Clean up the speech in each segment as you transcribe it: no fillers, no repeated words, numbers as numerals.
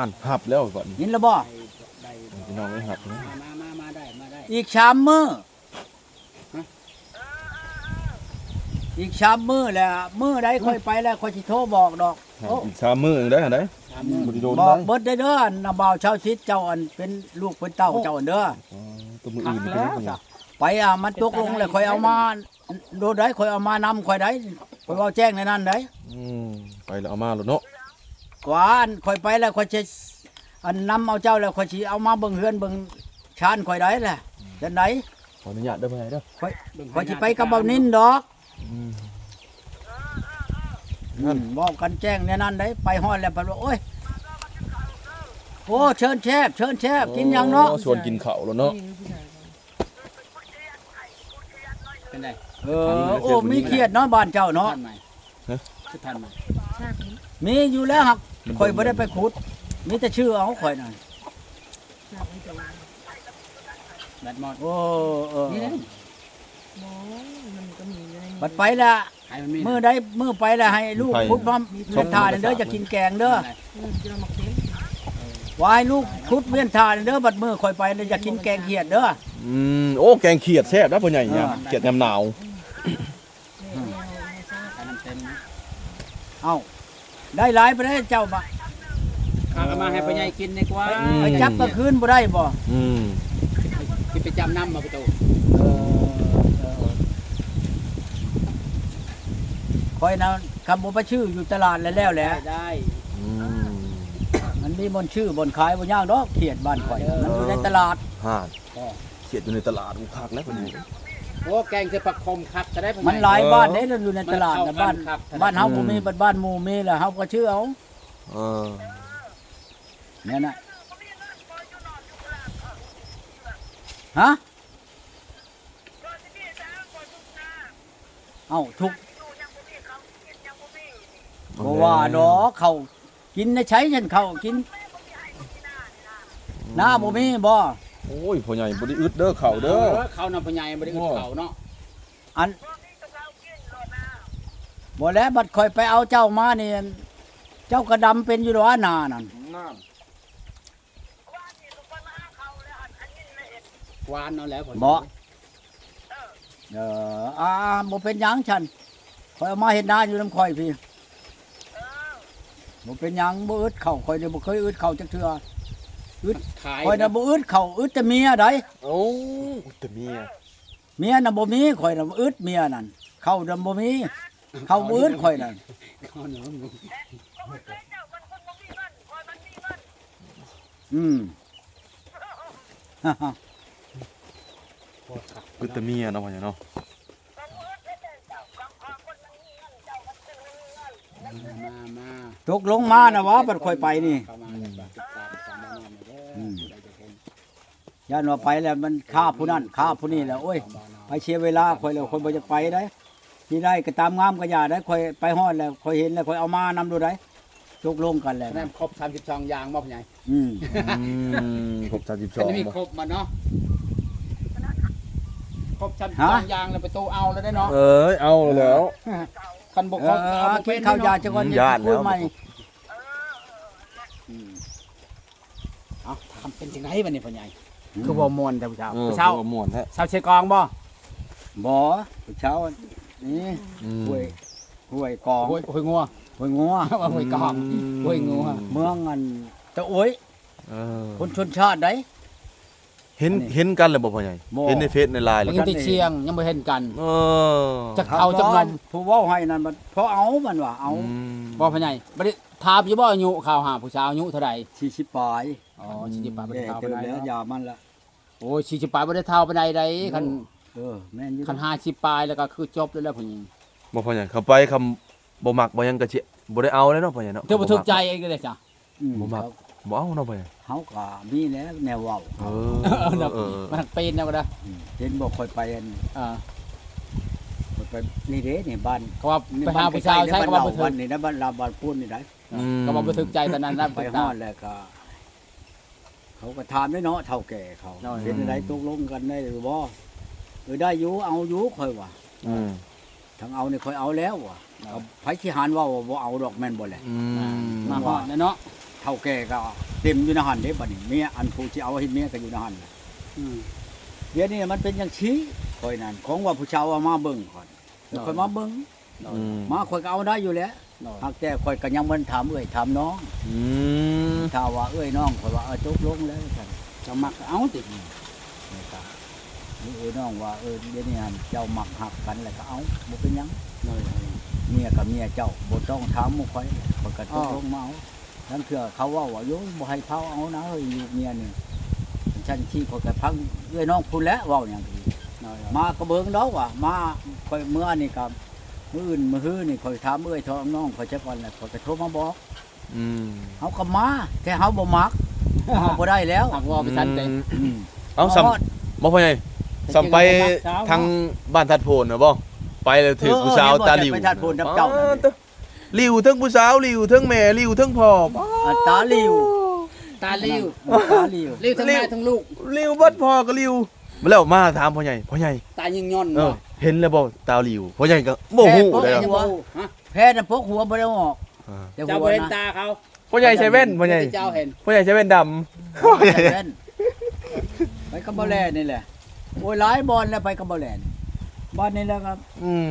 านหับแล้วก่อน ยินแล้วบ่ ได้ พี่น้องไม่หับนะ มาได้อีก3มื้ออีก3มื้อแล้วมื้อใดค่อยไปแล้วค่อยสิโทรบอกดอกโอ้ อีก3มื้อเองได้หั่นได้ 3 มื้อ บ่ได้โดน บอก ได้ เบิดได้เด้อน่ะบ่าวชาวชิดเจ้าอันเป็นลูกเป็นเต้าเจ้าอันเด้อ อ๋อตัวมืออื่นเป็นยังไง ไปมันตกลงแล้วค่อยเอามาโดดได้ค่อยเอามานำค่อยได้ค่อยเว้าแจ้งในนั้นได้ ไปแล้วเอามาแล้วเนาะ กว่าอันค่อยไปแล้วค่อยสิอันนำเอาเจ้าแล้วค่อยสิเอามาเบิ่งเฮือนเบิ่งชานค่อยได้แหละจังได๋ ขออนุญาตเด้อพ่อใหญ่เด้อ ค่อยสิไปกับเบานินดอกบอกกันแจ้งในนั้นได้ไปฮอดแล้วเพิ่นว่าโอ้ยโอ้เชิญแชฟกินหยังเนาะ ชวนกินข้าวแล้วเนาะ เป็นได โอ้มีเครียดเนาะบ้านเจ้าเนาะ ทันไหมคือทันไหม มีอยู่แล้วหักข่อยบ่ได้ไปขุดมีแต่ชื่อเอาข่อยน่ะ แบตหมด โอ้นี่นะ มันก็มีอยู่ในนี้ บัดไปละ ใครมันมี มื้อใดมื้อไปละให้ลูกขุดมาเวียนทานเด้อจะกินแกงเด้อ ที่เราหมักเต็ม วายลูกขุดเวียนทานเด้อบัดมื้อข่อยไปจะกินแกงเขียดเด้อ โอ้แกงเขียดแซ่บนะพ่อใหญ่เนี่ยเขียดยามหนาว แนวไม่ทราบ ใครมันเต็มนะ เอ้าได้หลายไปได้เจ้าบ่ ข้าก็มาให้พ่อใหญ่กินดีกว่า ไปจับกลางคืนบ่ได้บ่ ที่ไปจำน้ำมาประตู ข่อยน่ะคำบ่ไปชื่ออยู่ตลาดแล้วแหละ ได้ มันมีบนชื่อบนขายบ่ยากดอกเขียดบ้านข่อยมันอยู่ในตลาด ห่านเขียดอยู่ในตลาดอูคักแล้วพ่อใหญ่ โอ้แกงคือผักคมคักจะได้พ่อใหญ่ มันหลายบ้านเด้อยู่ในตลาด มัน นะ เข้า บ้าน กันครับ บ้านเฮาบ่มีบ้านหมู่มีแล้วเฮาก็ชื่อเอา เออ เนี่ยนะฮะเอ้าทุกบ่ว่าดอกเขากินในใช้ฉันเขากินหน้าบ่มีบ่ โอ้ยพ่อใหญ่บ่ได้อึดเด้อข้าวเด้อ เขานำพ่อใหญ่บ่ได้อึดเขาเนาะ อันบ่แล้วบัดข่อยไปเอาเจ้ามานี่เจ้ากระดำเป็นอยู่ดอกหน้านั่น หวานเอาแล้วพ่อ บ่บ่เป็นหยังฉันข่อยเอามาเฮ็ดนาอยู่นำข่อยพี่บ่เป็นหยังบ่อึดเข้าข่อยนี่บ่เคยอึดเข้าจักเทื่อ ขาย ข่อยน่ะบ่อึดเข้าอึดแต่เมียได้ โอ้แต่เมีย เมียน่ะบ่มีข่อยน่ะบ่อึดเมียนั่นเข้าน่ะบ่มีเข้าบ่อึดข่อยนั่น เขาเนาะ อืม อึดแต่เมียเนาะพ่อใหญ่เนาะ มา ตกลงมาน่ะวะบัดข่อยไปนี่ เข้ามาติดตามสามบ้านเด้อได้จะเห็น ย่านว่าไปแล้วมันฆ่าผู้นั้นฆ่าผู้นี้แล้วโอ้ยไปเสียเวลาข่อยแล้วข่อยบ่จะไปได้ที่ได้ก็ตามงามก็อย่าได้ข่อยไปฮอดแล้วข่อยเห็นแล้วข่อยเอามานำดูได้ตกลงกันแล้ว แม่ครบ32อย่างบ่พ่อใหญ่ อืม ครบ ก็ 32 จะมี บ่ ครบมาเนาะครบ32อย่างแล้วไปตู้เอาแล้วได้เนาะ เอ้ยเอาแล้ว คันบ่ครบเอาบ่ กิ เป็น น ข้าวยาจังก่อน ญาติแล้ว คุยใหม่ เอาทำเป็นจังไดบัดนี้พ่อใหญ่คือบ่ม่วนแต่ผู้ชาวผู้ชาว ม่วนแท้ ชาวเชกองบ่ บ่เช้านี่ห้วยกอง โอ้ยงัว ห้วยงัว ว่าโอ้ยกองโอ้ยงัว เมืองอันตะโอ้ย เออ คนชนชาติใด เห็นกันเลยบ่พ่อใหญ่ บ่ เห็นในเฟซในไลน์เลย ยังติดเชียงยังบ่เห็นกัน เออ จักเอาจักนม ผู้เว้าให้นั่นมันเพราะเอามันว่าเอา บ่พ่อใหญ่บ่ได้ถามอยู่บ่อายุข่าวหาผู้ชาวอายุเท่าใด 40ปลาย อ๋อ40ปลายบ่ได้ แก่ เท่า เกิ ปาน ใด แล้ว เนาะ ยามันละ โอ้ย40ปลายบ่ได้เท่าปานใดใดคัน แม่นอยู่ คัน50ปลายแล้วก็คือจบแล้วแหละผู้หญิง บ่พ่อใหญ่เขาไปคำบ่มักบ่หยังก็สิบ่ได้เอาเลยเนาะพ่อใหญ่เนาะ เธอบ่ถูกใจเองเลยจ้ะ บ่มักบ่เอาเนาะพ่อใหญ่ เฮาก็มีแล้วแนวเว้า เอ เออมันเป็นแนวก็ได้ เห็นบ่ค่อยไปอัน อ่า ค่อยไปนี่เด้นี่บ้าน เขาว่าไปหาผู้ชาวใช้ บ้ ก็ น ว่า เรา บ่ถึ บ้าน ก นี่นะบ้านเราบ้านพูนนี่ได้ ก็ว่าบ่ถึกใจตอนนั้นนะ ไปฮอดแล้วก็ เขาก็ถามได้เนาะเฒ่าแก่เขาเป็นอะไรตกลงกันได้หรือบ่ได้อยู่เอาอยู่ค่อยว่า ทางเอานี่ค่อยเอาแล้วว่ะเอาไผที่หานว่าบ่เอาดอกแม่นบ่แหละ มาฮอดเนาะ ถ เฒ่าแก่ก็เต็มอยู่ในหันเด้บัดนี้เมียอันผู้สิเอาเฮ็ดเมียก็อยู่ในหัน อืม เดี๋ยวนี้มันเป็นจังซี่ข่อยนั่นของว่าผู้ชาวเอามาเบิ่งก่อนแล้วข่อยมาเบิ่ง อืม มาข่อยก็เอาได้อยู่แล้ว โดย หากแต่ข่อยก็ยังบ่ถามเอ้ยถามน้อง อืม ถ้าว่าเอ้ยน้องข่อยว่าตกลงแล้วซั่น จะมักเอาติ นี่ก็นี่เอ้ยน้องว่าเดี๋ยวนี้หั่นเจ้ามักหักกันแล้วก็เอาบ่เป็นหยัง โดย เมียกับเมียเจ้าบ่ต้องถามหมู่ข่อยข่อยก็ตกลงมาเอาทั้งเทื่อเขาเว้าว่าโยมบ่ให้เผาเอานะเฮ้ยลูกเมียนี่ฉันที่ข่อยก็พังเอ้ยน้องพูดแล้วเว้าหยังดี โดย มาก็เบิ่งดอกว่ามาข่อยเมื่อนี่ก็มื้ออื่นมื้อฮื้อนี่ข่อยถามเอ้ยท้องน้องข่อยจักวันแล้วข่อยก็โทรมาบอก อืม เฮาก็มาแต่เฮาบ่มักเฮาบ่ได้แล้ว หักวอไปทันเต็ อืม เอาซ้ำบ่พ่อใหญ่ซ้ำไปทางบ้านทัดโพนน่ะบ่ไปแล้วถึงผู้สาวตาหลิว ไปทัดโพนกับเจ้านั่นดิ หลิวทั้งผู้สาวหลิวทั้งแม่หลิวทั้งพ่อ ตาหลิว ตาลิ้ว ตาหลิว ลิ้วทั้งแม่ทั้งลูก หลิวเบัดพ่อก็หลิวมาแล้วมาถามพ่อใหญ่พ่อใหญ่ ตายิงย่อน เอ บ่ อเห็นแล้วบ่ตาหลิวพ่อใหญ่ก็บ่ฮู้เลย แม่ อะ จะบ่ฮะ แพทย์น่ะพกหัวบ่ได้ออก อ่า แต่ เจ้า หัว บ่เห็น นะ ตาเขา พ่อใหญ่ใส่แว่นพ่อใหญ่ เจ้าเห็น พ่อใหญ่ใส่แว่นดำพ่อใหญ่ แว่นไปกับบ่แลนี่แหละโอ้ยหลายบอลแล้วไปกับบ่แลนบ้านนี้แล้วครับ อืม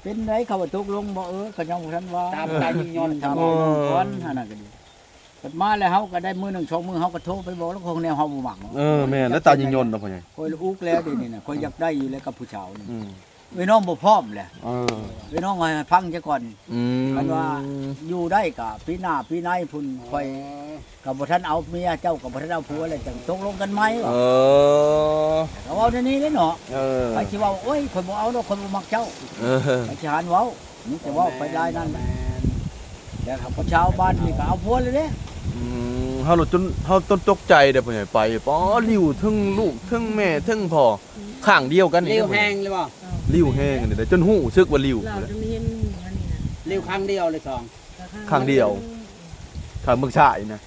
เป็นไรเขาว่าตกลงบ่ก็ยังบ่ทันว่า ตายิงย่อน ถามน้องก่อนอันนั้นก็ดีเกิดมาแล้วเฮาก็ได้มื้อหนึง2มื้อเฮาก็โทรไปบอกแล้วของแนวเฮาบ่มัก เออแม่นแล้วตายิงยนต์เนาะพ่อใหญ่ คอยอุกแล้วเดี๋ยวนี้น่ะคอยอยากได้อยู่แล้วกับผู้ชาวนี่ อืม ไอ้น้องบ่พร้อมแหละ เออ ไอ้น้องให้พังซะก่อน อืม คันว่าอยู่ได้ก็ปีหน้าปีในพุ่นคอยก็บ่ทันเอาเมียเจ้าก็บ่ทันเอาผัวแล้วจังตกลงกันไหม เอ วะ อ ก็เว้าในนี้เลยเนาะ เออ ไปสิเว้าโอ้ยข่อยบ่เอาดอกข่อยบ่มักเจ้า เออ ไปสิหานเว้านี่จะเว้าไปได้นั่นแหละแล้วครับผู้ชาวบ้านนี่ก็เอาผัวเลยเด้ อืมเฮาหลุดจนเฮาต้นตกใจเด้อพ่อใหญ่ไปป๋อลิ้วทั้งลูกทั้งแม่ทั้งพ่อข้างเดียวกันนี่ ลิ้วแห้งเลยบ่ ลิ้วแห้งนี่เด้อจนหู้ซึกว่าลิ้ว เราจะมีเห็นอันนี้นะ ลิ้วครั้งเดียวเลยสอง ข้างเดียว ทางเมืองชายนะ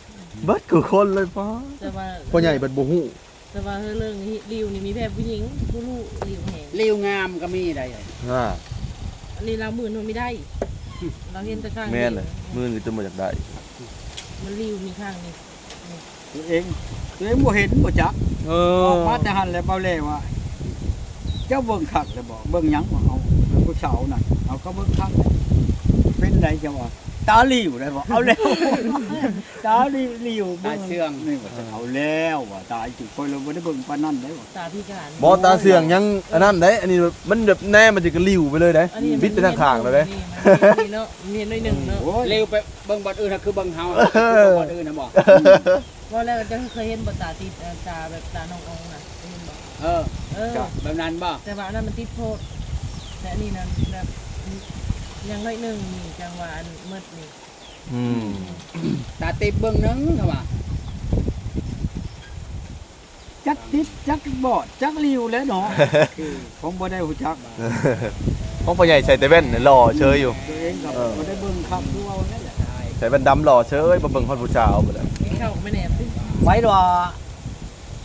เบิดคือคนเลยป๋อ แต่ว่า พ่อใหญ่เบิดบ่ฮู้ แต่ว่าเรื่องริวนี่มีแบบผู้หญิงผู้ลูกริวแหง ลิ้วงามก็มีได้ อ่า อันนี้เราหมื่นมันไม่ได้ เราเห็นแต่ข้าง แม่นเลยมื้อนี้จะมาจากได้ มันริวมีข้างนี้ ตัวเองบ่เห็นบ่จัก เอ อ อ อกมาแต่หันแล้วเบาแลว่าเจ้าเบิ่งคักแล้วบ่เบิ่งหยังบ่เอาผู้ชาวนั่นเอาก็เบิ่งคักเป็นไรจะว่าตาหลิวได้บ่เอาแล้วตาหลิว ตาเชื่อง นี่ว่าจะเอาแล้วว่าตาจุกคอยเราบ่ได้เบิ่งปานนั้นได้ว่า ตาพิการ บ่ตาเสื่องยังอันนั้นเด้อันนี้มันแบบแน่มันจะกระลิ้วไปเลยเด้บิดไปทางข้างแล้วเด้ นี่เนาะมีน้อยหนึ่งเนาะ โอ้ย ลิ้วไปเบิ่งบ่อื่นน่ะคือเบิ่งเฮาบ่อื่นน่ะบ่ ว่าแล้วจะเคยเห็นบนตาติดตาแบบตาน้ององนะเห็นบ่ เออ เออ แบบนั้นบ่ แต่ว่าอันนั้นมันติดโทษแต่อันนี้นั้นแบบยังน้อยหนึ่งนี่จังหวะอันมืดนี่ อืม ตาติบเบิ่งนึงเท่าว่า จักติดจักบอดจักหลิวแล้วเนาะผมบ่ได้ฮู้จัก ของพ่อใหญ่ใส่แต่แว่นหล่อเชยอยู่ ตัวเองก็บ่ได้เบิ่งคักดูเอานั่นแหละ ใส่แว่นดำหล่อเชยบ่เบิ่งฮอดผู้สาวบ่แล้ว กินข้าวไม่แนบสิ ไว้ว่า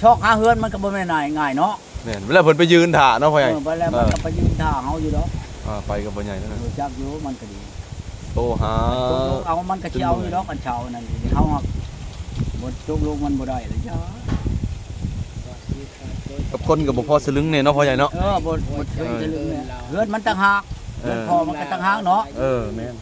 ชอกหาเฮือนมันก็บ่แม่นง่ายเนาะ แม่นเวลาเพิ่นไปยืนถ่าเนาะพ่อใหญ่ ไปแล้วมันก็ไปยืนท่าเฮาอยู่ดอก ไปกับพ่อใหญ่นั่นน่ะ รู้จักอยู่มันก็ดี โตหา ตกลงเอามันก็สิเอาอยู่ดอกอันเช้านั่นเฮาบ่ตกลงมันบ่ได้เลยจ้า กับคนก็บ่พอสลึงเนี่ยเนาะพ่อใหญ่เนาะ บ่ถึงจะลืมเนี่ยเฮือนมันต่างหากเฮือนพ่อมันก็ต่างหากเนาะ เออแม่น